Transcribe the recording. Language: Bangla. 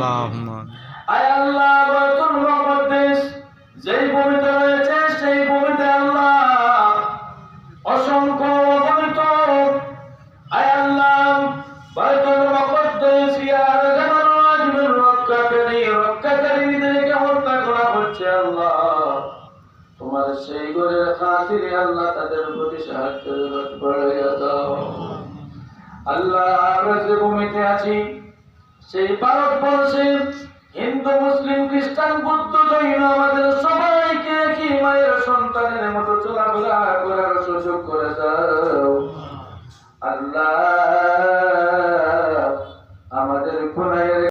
আল্লাহুম্মা আয় আল্লাহ বাইতুল মুকদ্দাস যেই ভূমিতে রয়েছে সেই ভূমিতে আল্লাহ অসংখ্য অগণিত আয় আল্লাহ বাইতুল মুকদ্দাস ইয়ার জামাল আজমের রক্ষাকারীদেরকে হত্যা করা হচ্ছে আল্লাহ তোমার সেই ঘরের খাতিরে আল্লাহ তাদের প্রতি সাহায্যের হাত বাড়াইয়া দাও আল্লাহ আমরা যে ভূমিতে আছি সেই ভারতবর্ষে হিন্দু মুসলিম খ্রিস্টান বৌদ্ধ জৈন আমাদের সবাইকে কি মায়ের সন্তানের মতো চলাফেরা করার সুযোগ করে দাও আল্লাহ